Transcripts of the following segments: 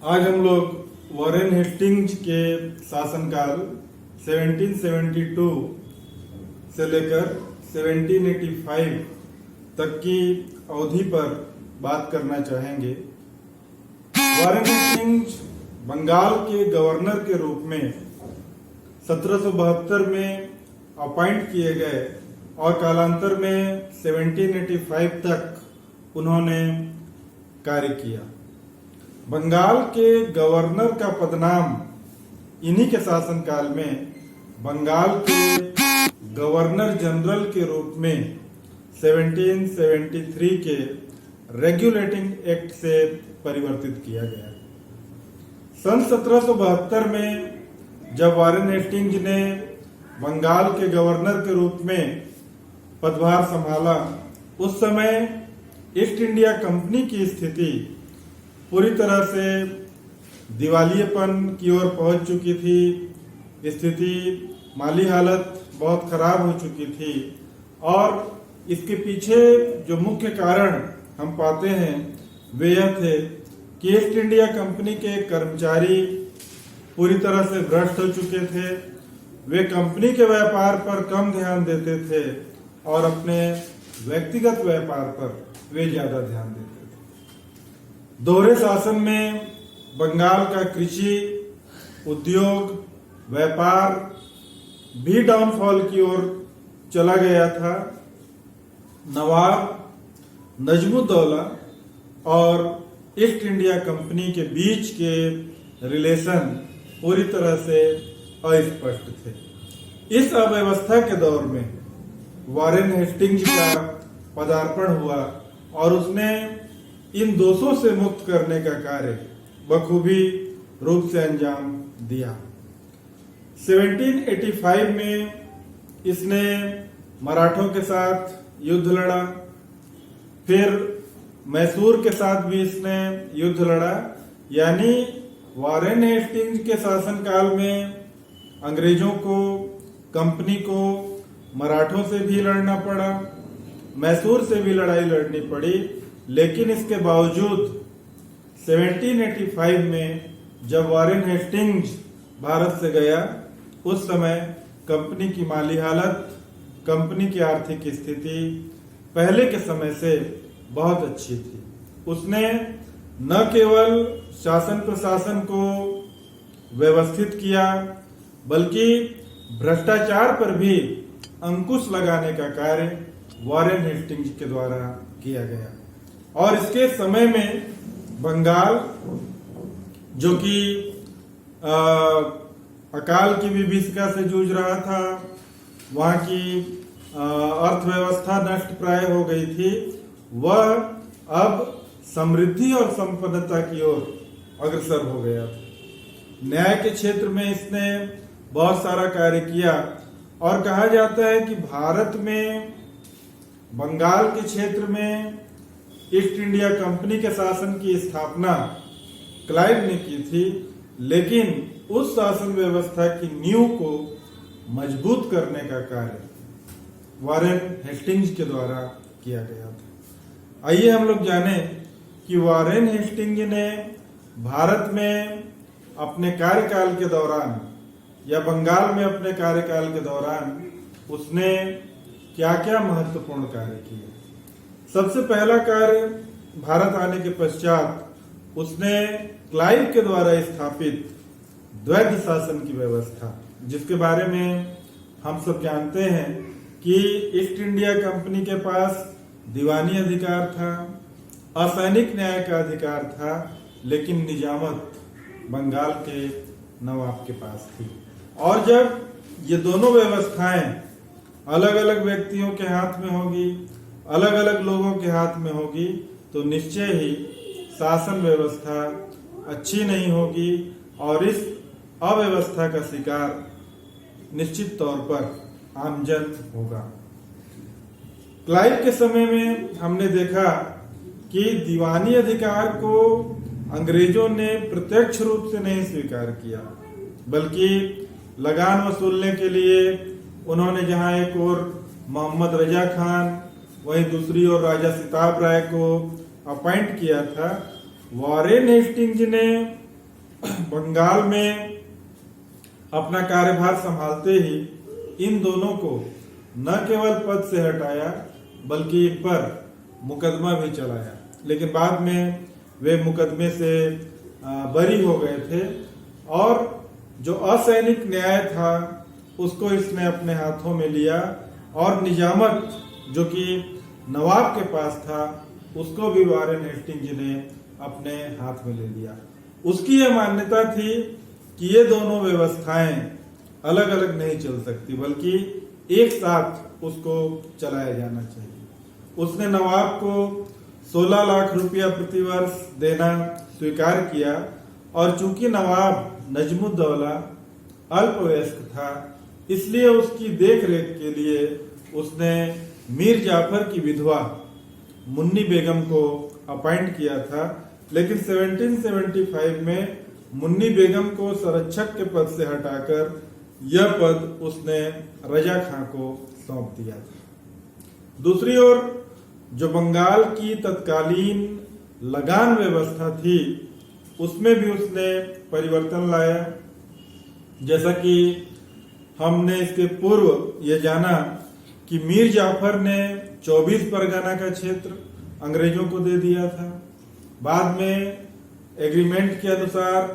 आज हम लोग वॉरेन हेस्टिंग्स के शासनकाल 1772 से लेकर 1785 तक की अवधि पर बात करना चाहेंगे। वॉरेन हेस्टिंग्स बंगाल के गवर्नर के रूप में 1772 में अपॉइंट किए गए और कालांतर में 1785 तक उन्होंने कार्य किया। बंगाल के गवर्नर का पदनाम इन्हीं के शासनकाल में बंगाल के गवर्नर जनरल के रूप में 1773 के रेगुलेटिंग एक्ट से परिवर्तित किया गया। सन 1772 में जब वॉरेन हेस्टिंग्स ने बंगाल के गवर्नर के रूप में पदभार संभाला, उस समय ईस्ट इंडिया कंपनी की स्थिति पूरी तरह से दिवालियेपन की ओर पहुंच चुकी थी। स्थिति माली हालत बहुत खराब हो चुकी थी और इसके पीछे जो मुख्य कारण हम पाते हैं वे यह थे कि ईस्ट इंडिया कंपनी के कर्मचारी पूरी तरह से भ्रष्ट हो चुके थे। वे कंपनी के व्यापार पर कम ध्यान देते थे और अपने व्यक्तिगत व्यापार पर वे ज्यादा ध्यान देते थे। दोहरे शासन में बंगाल का कृषि, उद्योग, व्यापार भी डाउनफॉल की ओर चला गया था। नवाब नजमुद्दौला और ईस्ट इंडिया कंपनी के बीच के रिलेशन पूरी तरह से अस्पष्ट थे। इस अव्यवस्था के दौर में वॉरेन हेस्टिंग्स का पदार्पण हुआ और उसने इन दोषों से मुक्त करने का कार्य बखूबी रूप से अंजाम दिया। 1785 में इसने मराठों के साथ युद्ध लड़ा, फिर मैसूर के साथ भी इसने युद्ध लड़ा। यानी वॉरेन हेस्टिंग्स के शासनकाल में अंग्रेजों को, कंपनी को मराठों से भी लड़ना पड़ा, मैसूर से भी लड़ाई लड़नी पड़ी। लेकिन इसके बावजूद 1785 में जब वॉरेन हेस्टिंग्स भारत से गया, उस समय कंपनी की माली हालत, कंपनी की आर्थिक स्थिति पहले के समय से बहुत अच्छी थी। उसने न केवल शासन प्रशासन को व्यवस्थित किया बल्कि भ्रष्टाचार पर भी अंकुश लगाने का कार्य वॉरेन हेस्टिंग्स के द्वारा किया गया। और इसके समय में बंगाल, जो कि अकाल की विभीषिका से जूझ रहा था, वहां की अर्थव्यवस्था नष्ट प्राय हो गई थी, वह अब समृद्धि और संपन्नता की ओर अग्रसर हो गया था। न्याय के क्षेत्र में इसने बहुत सारा कार्य किया और कहा जाता है कि भारत में बंगाल के क्षेत्र में ईस्ट इंडिया कंपनी के शासन की स्थापना क्लाइव ने की थी, लेकिन उस शासन व्यवस्था की नींव को मजबूत करने का कार्य वॉरेन हेस्टिंग्स के द्वारा किया गया था। आइए हम लोग जाने कि वॉरेन हेस्टिंग्स ने भारत में अपने कार्यकाल के दौरान या बंगाल में अपने कार्यकाल के दौरान उसने क्या क्या महत्वपूर्ण कार्य किए। सबसे पहला कार्य, भारत आने के पश्चात उसने क्लाइव के द्वारा स्थापित द्वैध शासन की व्यवस्था, जिसके बारे में हम सब जानते हैं कि ईस्ट इंडिया कंपनी के पास दीवानी अधिकार था, असैनिक न्याय का अधिकार था, लेकिन निजामत बंगाल के नवाब के पास थी। और जब ये दोनों व्यवस्थाएं अलग अलग व्यक्तियों के हाथ में होगी, अलग अलग लोगों के हाथ में होगी, तो निश्चय ही शासन व्यवस्था अच्छी नहीं होगी और इस अव्यवस्था का शिकार निश्चित तौर पर आमजन होगा। क्लाइव के समय में हमने देखा कि दीवानी अधिकार को अंग्रेजों ने प्रत्यक्ष रूप से नहीं स्वीकार किया, बल्कि लगान वसूलने के लिए उन्होंने जहां एक ओर मोहम्मद रजा खान, वहीं दूसरी ओर राजा सिताब राय को अपॉइंट किया था, वॉरेन हेस्टिंग्स ने बंगाल में अपना कार्यभार संभालते ही इन दोनों को न केवल पद से हटाया बल्कि इन पर मुकदमा भी चलाया, लेकिन बाद में वे मुकदमे से बरी हो गए थे और जो असैनिक न्याय था उसको इसने अपने हाथों में लिया और निजामत जो कि नवाब के पास था उसको भी वॉरेन हेस्टिंग्स ने अपने हाथ में ले लिया। उसकी यह मान्यता थी कि ये दोनों व्यवस्थाएं अलग अलग नहीं चल सकती बल्कि एक साथ उसको चलाया जाना चाहिए। उसने नवाब को 16 लाख रुपया प्रतिवर्ष देना स्वीकार किया और चूंकि नवाब नजमुद्दौला अल्पवयस्क था इसलिए उसकी देखरेख के लिए उसने मीर जाफर की विधवा मुन्नी बेगम को अपॉइंट किया था, लेकिन 1775 में मुन्नी बेगम को संरक्षक के पद से हटाकर यह पद उसने रजा खां को सौंप दिया था। दूसरी ओर जो बंगाल की तत्कालीन लगान व्यवस्था थी उसमें भी उसने परिवर्तन लाया। जैसा कि हमने इसके पूर्व यह जाना कि मीर जाफर ने 24 परगना का क्षेत्र अंग्रेजों को दे दिया था। बाद में एग्रीमेंट के अनुसार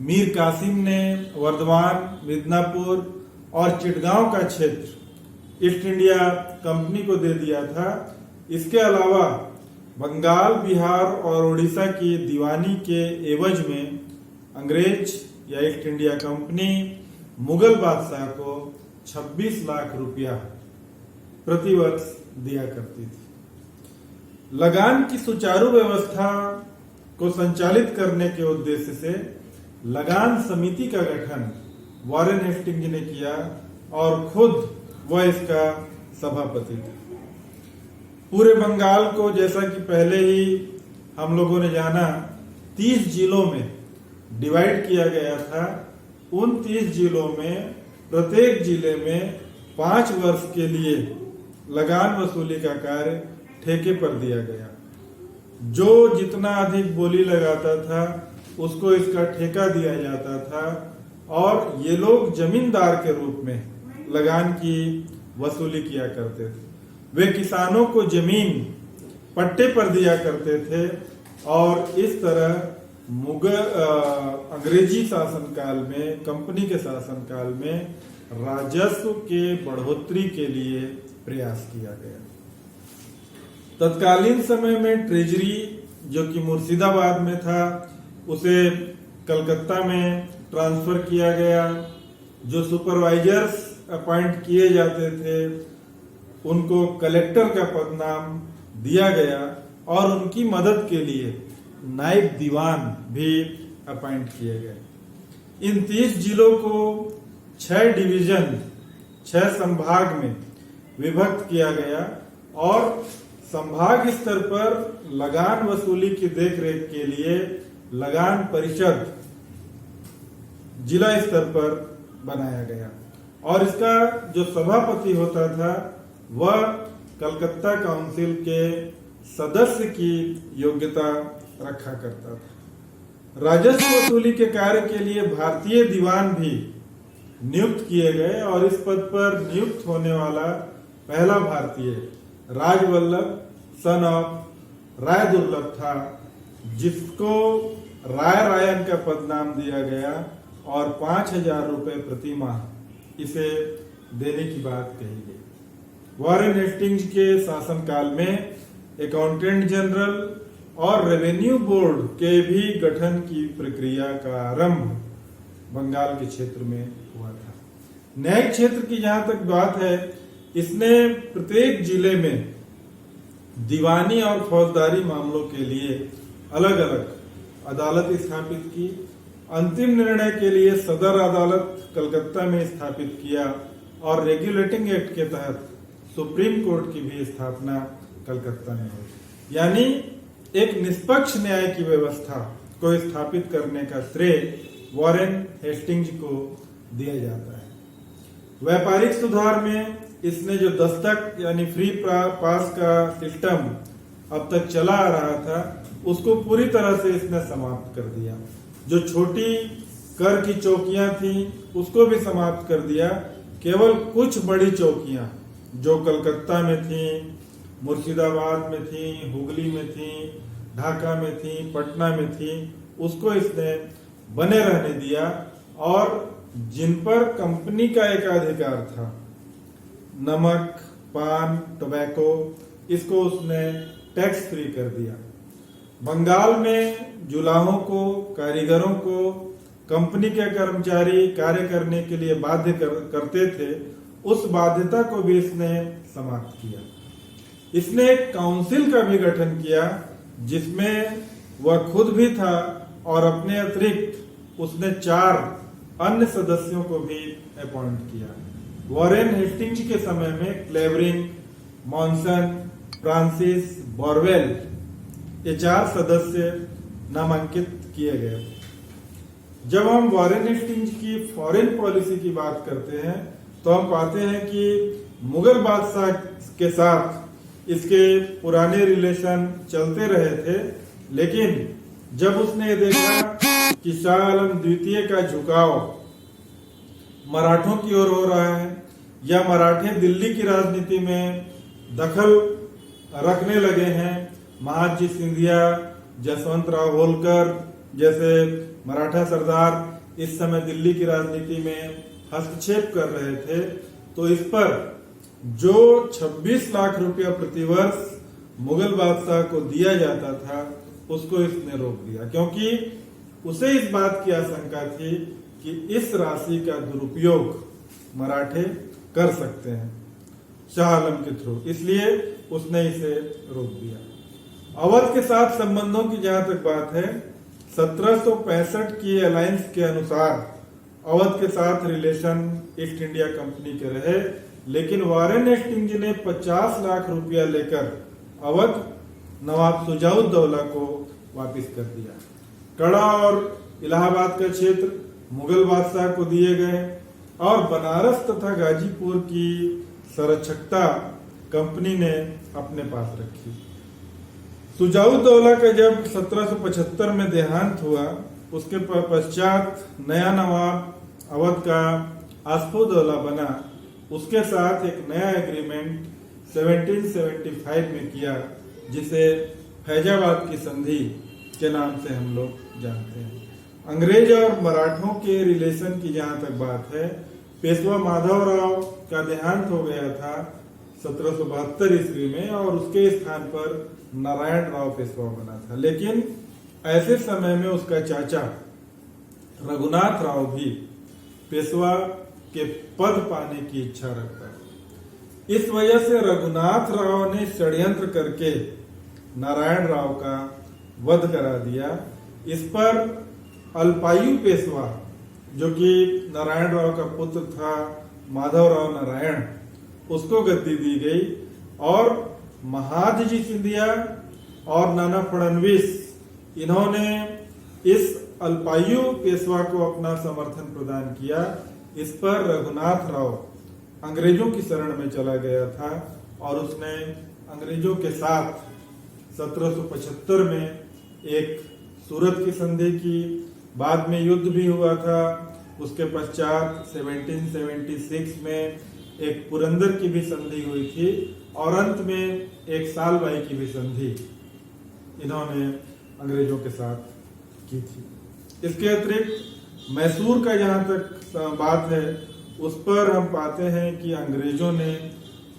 मीर कासिम ने वर्धमान, मिदनापुर और चिटगांव का क्षेत्र ईस्ट इंडिया कंपनी को दे दिया था। इसके अलावा बंगाल, बिहार और उड़ीसा की दीवानी के एवज में अंग्रेज या ईस्ट इंडिया कंपनी मुगल बादशाह को 26 लाख रुपया प्रतिवर्ष दिया करती थी। लगान की सुचारू व्यवस्था को संचालित करने के उद्देश्य से लगान समिति का गठन वॉरेन हेस्टिंग्स ने किया और खुद वह इसका सभापति थे। पूरे बंगाल को जैसा कि पहले ही हम लोगों ने जाना 30 जिलों में डिवाइड किया गया था। उन 30 जिलों में प्रत्येक जिले में 5 वर्ष के लिए लगान वसूली का कार्य ठेके पर दिया गया। जो जितना अधिक बोली लगाता था उसको इसका ठेका दिया जाता था और ये लोग जमींदार के रूप में लगान की वसूली किया करते थे। वे किसानों को जमीन पट्टे पर दिया करते थे और इस तरह अंग्रेजी शासनकाल में, कंपनी के शासनकाल में राजस्व के बढ़ोतरी के लिए प्रयास किया गया। तत्कालीन समय में ट्रेजरी जो कि मुर्शिदाबाद में था उसे कलकत्ता में ट्रांसफर किया गया। जो सुपरवाइजर्स अपॉइंट किए जाते थे उनको कलेक्टर का पद नाम दिया गया और उनकी मदद के लिए नायब दीवान भी अपॉइंट किए गए। इन 30 जिलों को 6 डिवीजन, 6 संभाग में विभक्त किया गया और संभाग स्तर पर लगान वसूली की देखरेख के लिए लगान परिषद जिला स्तर पर बनाया गया और इसका जो सभापति होता था वह कलकत्ता काउंसिल के सदस्य की योग्यता रखा करता था। राजस्व वसूली के कार्य के लिए भारतीय दीवान भी नियुक्त किए गए और इस पद पर नियुक्त होने वाला पहला भारतीय राजवल्लभ सन ऑफ राय दुर्लभ था, जिसको राय रायन का पद नाम दिया गया और 5,000 रुपए प्रति माह इसे देने की बात कही गई। वॉरेन हेस्टिंग्स के शासनकाल में अकाउंटेंट जनरल और रेवेन्यू बोर्ड के भी गठन की प्रक्रिया का आरंभ बंगाल के क्षेत्र में हुआ था। न्यायिक क्षेत्र की जहां तक बात है, इसने प्रत्येक जिले में दीवानी और फौजदारी मामलों के लिए अलग अलग अदालत स्थापित की। अंतिम निर्णय के लिए सदर अदालत कलकत्ता में स्थापित किया और रेगुलेटिंग एक्ट के तहत सुप्रीम कोर्ट की भी स्थापना कलकत्ता में हुई। यानी एक निष्पक्ष न्याय की व्यवस्था को स्थापित करने का श्रेय वॉरेन हेस्टिंग्स को दिया जाता है। व्यापारिक सुधार में इसने जो दस्तक यानी फ्री पास का सिस्टम अब तक चला आ रहा था उसको पूरी तरह से इसने समाप्त कर दिया जो छोटी कर की चौकियां थी उसको भी समाप्त कर दिया। केवल कुछ बड़ी चौकियां जो कलकत्ता में थी, मुर्शिदाबाद में थी, हुगली में थी, ढाका में थी, पटना में थी, उसको इसने बने रहने दिया और जिन पर कंपनी का एकाधिकार था, नमक, पान, टोबैको, इसको उसने टैक्स फ्री कर दिया। बंगाल में जुलाहों को, कारीगरों को कंपनी के कर्मचारी कार्य करने के लिए बाध्य करते थे, उस बाध्यता को भी इसने समाप्त किया। इसने एक काउंसिल का भी गठन किया जिसमें वह खुद भी था और अपने अतिरिक्त उसने 4 अन्य सदस्यों को भी अपॉइंट किया। वॉरेन हेस्टिंग्स के समय में क्लेवरिंग, मॉनसन, फ्रांसिस, बोरवेल, ये 4 सदस्य नामांकित किए गए। जब हम वॉरेन हेस्टिंग्स की फॉरेन पॉलिसी की बात करते हैं तो हम पाते हैं कि मुगल बादशाह के साथ इसके पुराने रिलेशन चलते रहे थे, लेकिन जब उसने ये देखा कि शाह आलम द्वितीय का झुकाव मराठों की ओर हो रहा है या मराठे दिल्ली की राजनीति में दखल रखने लगे हैं, महादजी सिंधिया, जसवंत राव होलकर जैसे मराठा सरदार इस समय दिल्ली की राजनीति में हस्तक्षेप कर रहे थे, तो इस पर जो 26 लाख रुपया प्रतिवर्ष मुगल बादशाह को दिया जाता था उसको इसने रोक दिया, क्योंकि उसे इस बात की आशंका थी कि इस राशि का दुरुपयोग मराठे कर सकते हैं शाह आलम के थ्रू, इसलिए उसने इसे रोक दिया। अवध के साथ संबंधों की जहां तक बात है, 1765 की अलायंस के अनुसार अवध के साथ रिलेशन ईस्ट इंडिया कंपनी के रहे, लेकिन वॉरेन हेस्टिंग्स ने 50 लाख रुपया लेकर अवध नवाब शुजाउद्दौला को वापस कर दिया। कड़ा और इलाहाबाद का क्षेत्र मुगल बादशाह को दिए गए और बनारस तथा गाजीपुर की संरक्षकता कंपनी ने अपने पास रखी। शुजाउद्दौला का जब 1775 में देहांत हुआ, उसके पश्चात नया नवाब अवध का आसफउद्दौला बना, उसके साथ एक नया एग्रीमेंट 1775 में किया जिसे फैजाबाद की संधि के नाम से हम लोग जानते हैं। अंग्रेज और मराठों के रिलेशन की जहां तक बात है, पेशवा माधवराव का देहांत हो गया था 1772 ईस्वी में और उसके स्थान पर नारायण राव पेशवा बना था, लेकिन ऐसे समय में उसका चाचा रघुनाथ राव भी पेशवा के पद पाने की इच्छा रखता है। इस वजह से रघुनाथ राव ने षड्यंत्र करके नारायण राव का वध करा दिया। इस पर अल्पायु पेशवा, जो कि नारायण राव का पुत्र था, माधवराव नारायण, उसको गद्दी दी गई और महादजी सिंधिया और नाना फडणवीस, इन्होंने इस अल्पायु पेशवा को अपना समर्थन प्रदान किया। इस पर रघुनाथ राव अंग्रेजों की शरण में चला गया था और उसने अंग्रेजों के साथ 1775 में एक सूरत की संधि की, बाद में युद्ध भी हुआ था। उसके पश्चात 1776 में एक पुरंदर की भी संधि हुई थी और अंत में एक सालबाई की भी संधि इन्होंने अंग्रेजों के साथ की थी। इसके अतिरिक्त मैसूर का जहां तक बात है, उस पर हम पाते हैं कि अंग्रेजों ने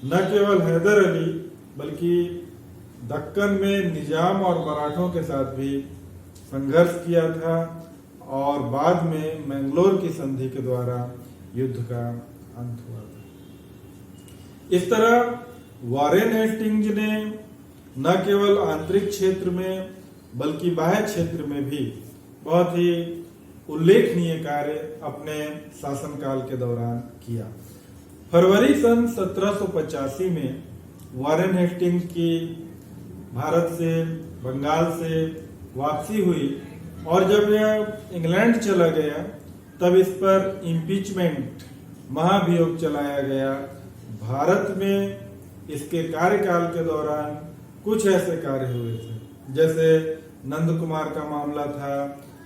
न केवल हैदर अली बल्कि दक्कन में निजाम और मराठों के साथ भी संघर्ष किया था और बाद में मैंगलोर की संधि के द्वारा युद्ध का अंत हुआ था। इस तरह वॉरेन हेस्टिंग्स ने न केवल आंतरिक क्षेत्र में बल्कि बाह्य क्षेत्र में भी बहुत ही उल्लेखनीय कार्य अपने शासनकाल के दौरान किया। फरवरी सन 1785 में वॉरेन हेस्टिंग्स की भारत से, बंगाल से वापसी हुई और जब यह इंग्लैंड चला गया तब इस पर इम्पीचमेंट महाभियोग चलाया गया। भारत में इसके कार्यकाल के दौरान कुछ ऐसे कार्य हुए थे, जैसे नंद कुमार का मामला था,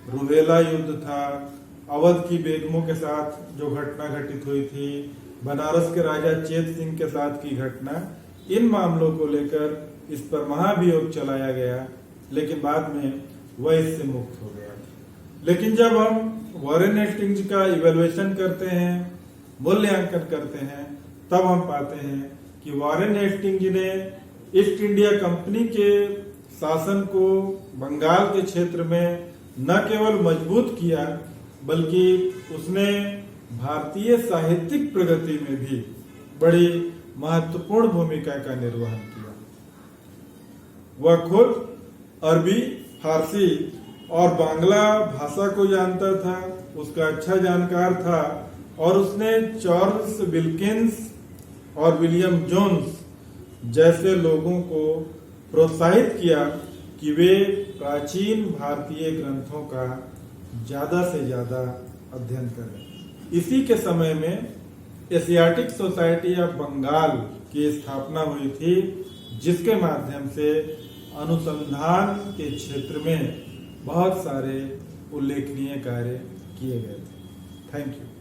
रुहेला युद्ध था, अवध की बेगमों के साथ जो घटना घटित हुई थी, बनारस के राजा चेत सिंह के साथ की घटना, इन मामलों को लेकर इस पर महाभियोग चलाया गया, लेकिन बाद में वह इससे मुक्त हो गया। लेकिन जब हम वॉरेन हेस्टिंग्स का इवेल्युएशन करते हैं, मूल्यांकन करते हैं, तब हम पाते हैं कि वॉरेन हेस्टिंग्स ने ईस्ट इंडिया कंपनी के शासन को बंगाल के क्षेत्र में न केवल मजबूत किया, बल्कि उसने भारतीय साहित्यिक प्रगति में भी बड़ी महत्वपूर्ण भूमिका का निर्वहन किया। वह खुद अरबी, फारसी और बांग्ला भाषा को जानता था, उसका अच्छा जानकार था, और उसने चार्ल्स विल्किंस और विलियम जोन्स जैसे लोगों को प्रोत्साहित किया कि वे प्राचीन भारतीय ग्रंथों का ज्यादा से ज्यादा अध्ययन करें। इसी के समय में एशियाटिक सोसाइटी ऑफ बंगाल की स्थापना हुई थी, जिसके माध्यम से अनुसंधान के क्षेत्र में बहुत सारे उल्लेखनीय कार्य किए गए थे। Thank you.